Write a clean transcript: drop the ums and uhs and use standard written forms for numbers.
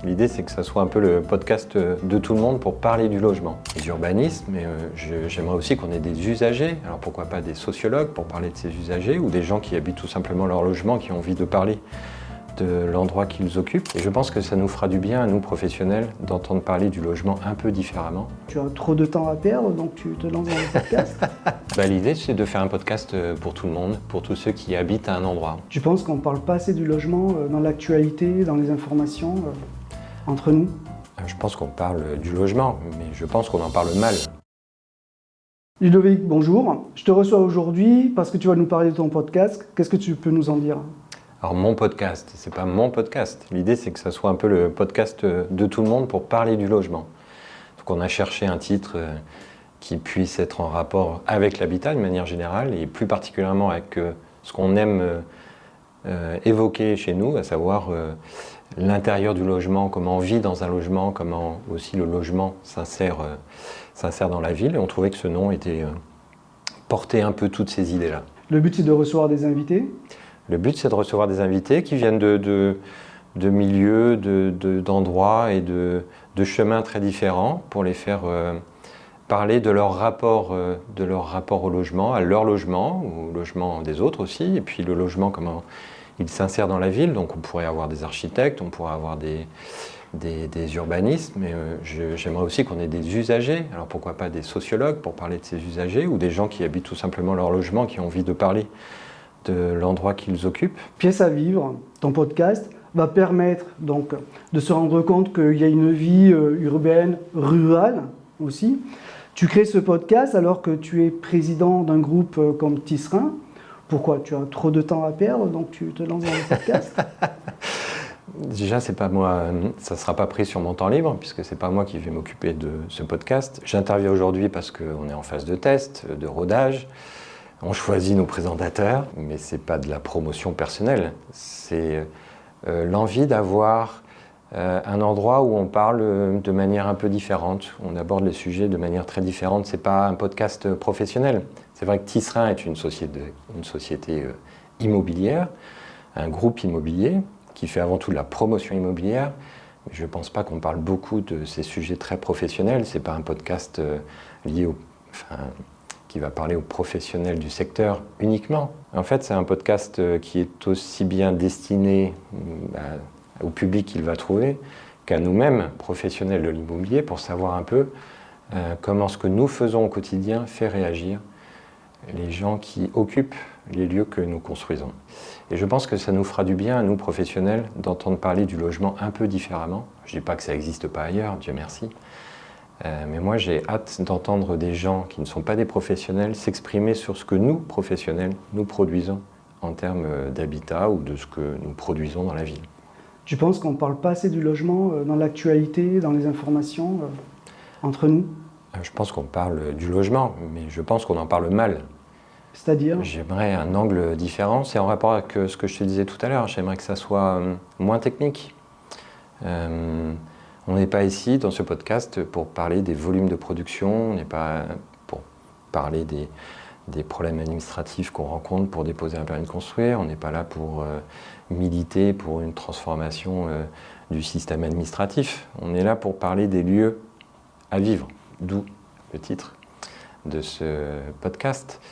L'idée, c'est que ça soit un peu le podcast de tout le monde pour parler du logement et d'urbanisme. Mais j'aimerais aussi qu'on ait des usagers, alors pourquoi pas des sociologues pour parler de ces usagers, ou des gens qui habitent tout simplement leur logement, qui ont envie de parler de l'endroit qu'ils occupent. Et je pense que ça nous fera du bien à nous, professionnels, d'entendre parler du logement un peu différemment. Tu as trop de temps à perdre, donc tu te lances dans le podcast. L'idée, c'est de faire un podcast pour tout le monde, pour tous ceux qui habitent à un endroit. Tu penses qu'on ne parle pas assez du logement dans l'actualité, dans les informations, entre nous? Je pense qu'on parle du logement, mais je pense qu'on en parle mal. Ludovic, bonjour. Je te reçois aujourd'hui parce que tu vas nous parler de ton podcast. Qu'est-ce que tu peux nous en dire? Alors mon podcast, c'est pas mon podcast. L'idée, c'est que ça soit un peu le podcast de tout le monde pour parler du logement. Donc on a cherché un titre qui puisse être en rapport avec l'habitat de manière générale et plus particulièrement avec ce qu'on aime évoquer chez nous, à savoir l'intérieur du logement, comment on vit dans un logement, comment aussi le logement s'insère dans la ville. Et on trouvait que ce nom était portait un peu toutes ces idées-là. Le but, c'est de recevoir des invités. Le but, c'est de recevoir des invités qui viennent de milieux, d'endroits et de chemins très différents pour les faire parler de leur rapport au logement, à leur logement, au logement des autres aussi, et puis le logement, comment il s'insère dans la ville. Donc on pourrait avoir des architectes, on pourrait avoir des urbanistes, mais j'aimerais aussi qu'on ait des usagers, alors pourquoi pas des sociologues pour parler de ces usagers, ou des gens qui habitent tout simplement leur logement, qui ont envie de parler de l'endroit qu'ils occupent. Pièce à vivre, ton podcast va permettre donc de se rendre compte qu'il y a une vie urbaine, rurale aussi. Tu crées ce podcast alors que tu es président d'un groupe comme Tisserand. Pourquoi? Tu as trop de temps à perdre, donc tu te lances dans le podcast? Déjà, c'est pas moi, ça ne sera pas pris sur mon temps libre, puisque c'est pas moi qui vais m'occuper de ce podcast. J'interviens aujourd'hui parce qu'on est en phase de test, de rodage. On choisit nos présentateurs, mais ce n'est pas de la promotion personnelle. C'est l'envie d'avoir un endroit où on parle de manière un peu différente. On aborde les sujets de manière très différente. Ce n'est pas un podcast professionnel. C'est vrai que Tisserand est une société immobilière, un groupe immobilier qui fait avant tout de la promotion immobilière. Mais je ne pense pas qu'on parle beaucoup de ces sujets très professionnels. Ce n'est pas un podcast lié qui va parler aux professionnels du secteur uniquement. En fait, c'est un podcast qui est aussi bien destiné au public qu'il va trouver qu'à nous-mêmes, professionnels de l'immobilier, pour savoir un peu comment ce que nous faisons au quotidien fait réagir les gens qui occupent les lieux que nous construisons. Et je pense que ça nous fera du bien, à nous, professionnels, d'entendre parler du logement un peu différemment. Je ne dis pas que ça n'existe pas ailleurs, Dieu merci. Mais moi, j'ai hâte d'entendre des gens qui ne sont pas des professionnels s'exprimer sur ce que nous, professionnels, nous produisons en termes d'habitat ou de ce que nous produisons dans la ville. Tu penses qu'on ne parle pas assez du logement dans l'actualité, dans les informations, entre nous? Je pense qu'on parle du logement, mais je pense qu'on en parle mal. C'est-à-dire? J'aimerais un angle différent. C'est en rapport avec ce que je te disais tout à l'heure. J'aimerais que ça soit moins technique. On n'est pas ici, dans ce podcast, pour parler des volumes de production, on n'est pas pour parler des problèmes administratifs qu'on rencontre pour déposer un permis de construire, on n'est pas là pour militer pour une transformation du système administratif. On est là pour parler des lieux à vivre, d'où le titre de ce podcast.